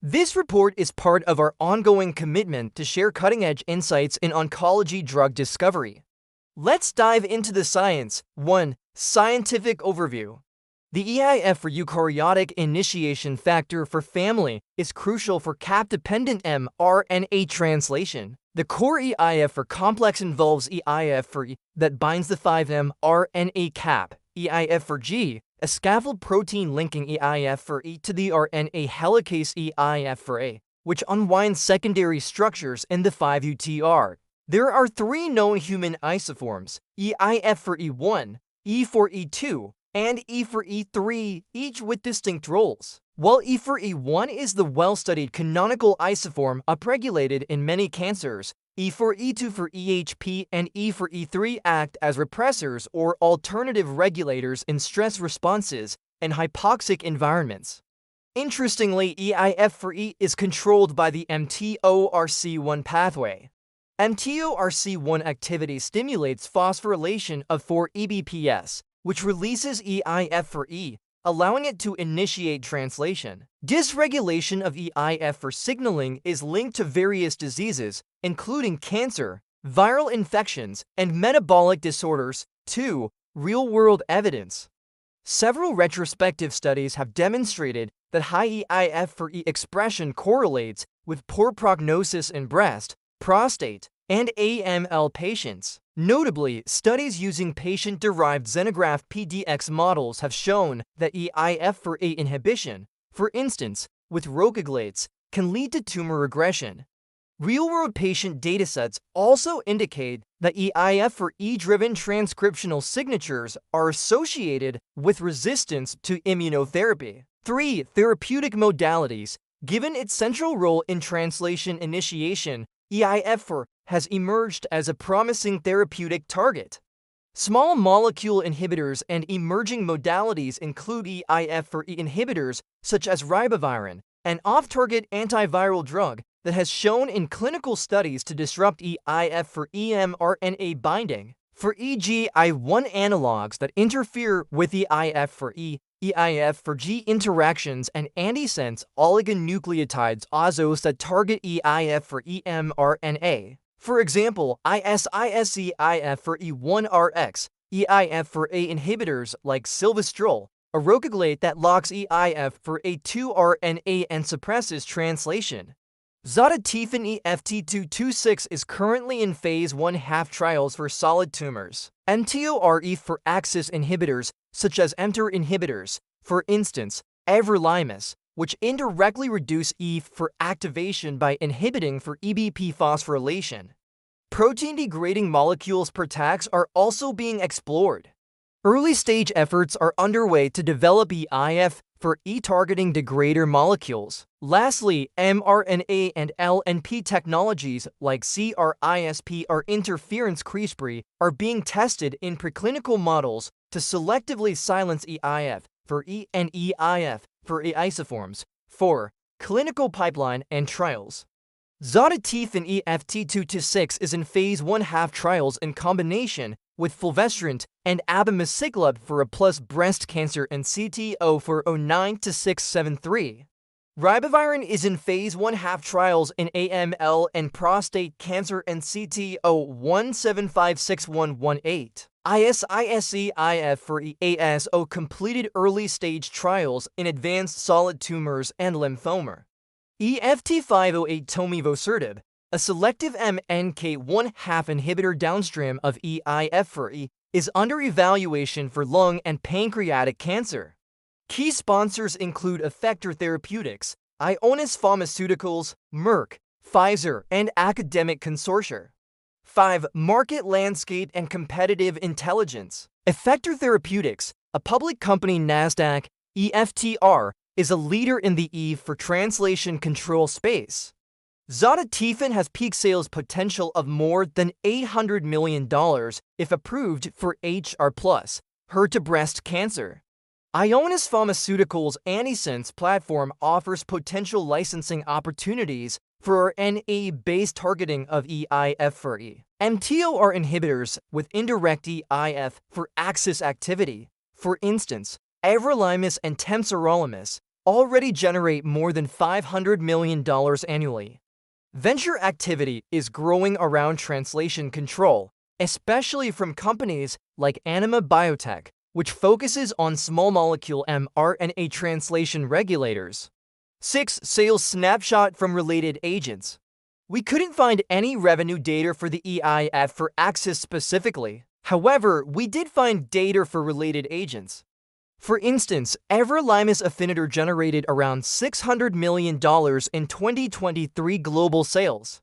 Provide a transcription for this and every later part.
This report is part of our ongoing commitment to share cutting-edge insights in oncology drug discovery. Let's dive into the science. 1. Scientific overview. The EIF for eukaryotic initiation factor for family is crucial for cap-dependent mRNA translation. The core EIF for complex involves EIF for E that binds the 5-mRNA cap, EIF for G, a scaffold protein linking EIF for E to the RNA helicase EIF for A, which unwinds secondary structures in the 5-UTR. There are 3 known human isoforms, EIF for E1, E for E2, and E for E3, each with distinct roles. While E for E1 is the well-studied canonical isoform upregulated in many cancers, E for E2 for EHP and E for E3 act as repressors or alternative regulators in stress responses and hypoxic environments. Interestingly, EIF for E is controlled by the mTORC1 pathway. mTORC1 activity stimulates phosphorylation of 4-EBPS, which releases EIF for E, allowing it to initiate translation. Dysregulation of EIF for signaling is linked to various diseases, including cancer, viral infections, and metabolic disorders. 2. Real-world evidence. Several retrospective studies have demonstrated that high EIF for E expression correlates with poor prognosis in breast, prostate, and AML patients. Notably, studies using patient-derived xenograft PDX models have shown that EIF for A inhibition, for instance, with rocaglates, can lead to tumor regression. Real-world patient datasets also indicate that EIF for E-driven transcriptional signatures are associated with resistance to immunotherapy. 3. Therapeutic modalities. Given its central role in translation initiation, EIF for has emerged as a promising therapeutic target. Small molecule inhibitors and emerging modalities include EIF for E inhibitors such as ribavirin, an off-target antiviral drug that has shown in clinical studies to disrupt EIF for mRNA binding. For EGI1 analogs that interfere with EIF for E, EIF for G interactions, and antisense oligonucleotides that target EIF for mRNA. For example, EIF for E1RX, EIF for A inhibitors like silvestrol, a rocaglate that locks EIF for A2RNA and suppresses translation. 𝗲𝗚𝗙𝗖𝗛𝗙 EFT226 is currently in phase 1/2 trials for solid tumors. mTORE for axis inhibitors, such as mTOR inhibitors, for instance, everolimus, which indirectly reduce EIF for activation by inhibiting for EBP phosphorylation. Protein-degrading molecules per tax are also being explored. Early-stage efforts are underway to develop EIF for E-targeting degrader molecules. Lastly, mRNA and LNP technologies like CRISPR or interference CRISPR are being tested in preclinical models to selectively silence EIF for E and EIF for A isoforms. 4. Clinical pipeline and trials. 𝗲𝗚𝗙𝗙𝗙 EFT226 is in phase 1/2 trials in combination with fulvestrant and abemaciclib for A plus breast cancer and CTO for 09-673. Ribavirin is in phase 1/2 trials in AML and prostate cancer and CTO 175618. ISISEIF for ASO completed early-stage trials in advanced solid tumors and lymphoma. EFT508 tomivosertib, a selective MNK1/2 inhibitor downstream of EIF for E, is under evaluation for lung and pancreatic cancer. Key sponsors include Effector Therapeutics, Ionis Pharmaceuticals, Merck, Pfizer, and academic consortia. 5. Market landscape and competitive intelligence. Effector Therapeutics, a public company NASDAQ, EFTR, is a leader in the EIF for translation control space. 𝗲𝗚𝗙𝗙𝗙𝗙 has peak sales potential of more than $800 million if approved for HR+, HER2 breast cancer. Ionis Pharmaceuticals' antisense platform offers potential licensing opportunities for RNA-based targeting of EIF for E. mTOR inhibitors with indirect EIF for axis activity, for instance, everolimus and temsirolimus, already generate more than $500 million annually. Venture activity is growing around translation control, especially from companies like Biotech, which focuses on small molecule mRNA translation regulators. 6. Sales snapshot from related agents. We couldn't find any revenue data for the EIF for Axis specifically. However, we did find data for related agents. For instance, everolimus Afinitor generated around $600 million in 2023 global sales.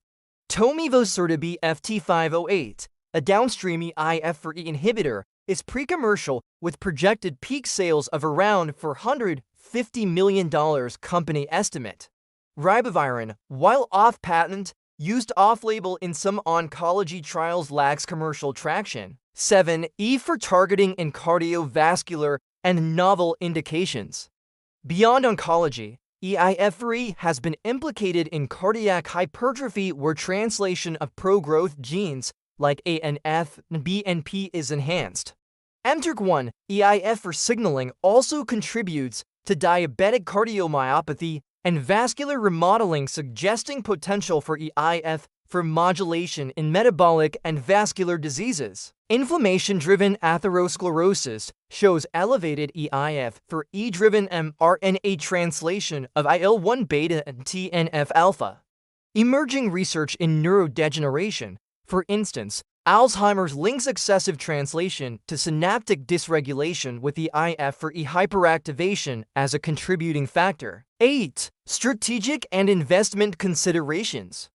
𝗕𝗘𝗖𝗢𝗥𝗠𝗦 FT508, a downstream EIF4E inhibitor, is pre-commercial with projected peak sales of around $450 million company estimate. Ribavirin, while off-patent, used off-label in some oncology trials lacks commercial traction. 7. E for targeting in cardiovascular and novel indications. Beyond oncology, EIF4E has been implicated in cardiac hypertrophy where translation of pro-growth genes like ANF and BNP is enhanced. mTORC1 EIF4 signaling also contributes to diabetic cardiomyopathy and vascular remodeling, suggesting potential for EIF for modulation in metabolic and vascular diseases. Inflammation-driven atherosclerosis shows elevated EIF for E-driven mRNA translation of IL-1 beta and TNF-alpha. Emerging research in neurodegeneration, for instance, Alzheimer's links excessive translation to synaptic dysregulation with EIF4E hyperactivation as a contributing factor. 8. Strategic and investment considerations.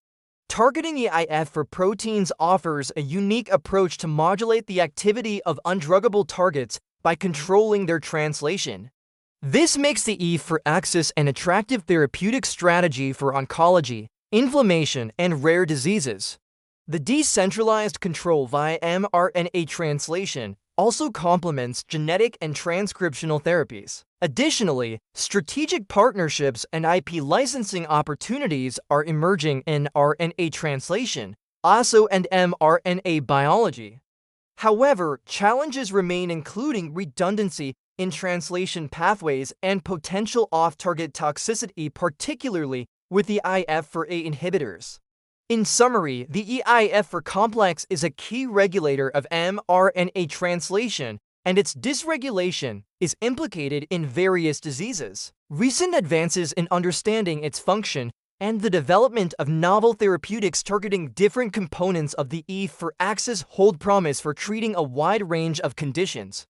Targeting EIF for proteins offers a unique approach to modulate the activity of undruggable targets by controlling their translation. This makes the E for axis an attractive therapeutic strategy for oncology, inflammation, and rare diseases. The decentralized control via mRNA translation also complements genetic and transcriptional therapies. Additionally, strategic partnerships and IP licensing opportunities are emerging in RNA translation, ASO, and mRNA biology. However, challenges remain, including redundancy in translation pathways and potential off-target toxicity, particularly with the EIF4A inhibitors. In summary, the EIF4 complex is a key regulator of mRNA translation, and its dysregulation is implicated in various diseases. Recent advances in understanding its function and the development of novel therapeutics targeting different components of the E4 axis hold promise for treating a wide range of conditions.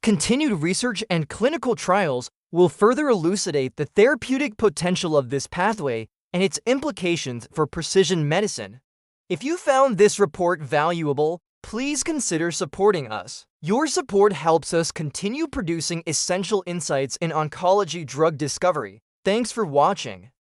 Continued research and clinical trials will further elucidate the therapeutic potential of this pathway and its implications for precision medicine. If you found this report valuable, please consider supporting us. Your support helps us continue producing essential insights in oncology drug discovery. Thanks for watching.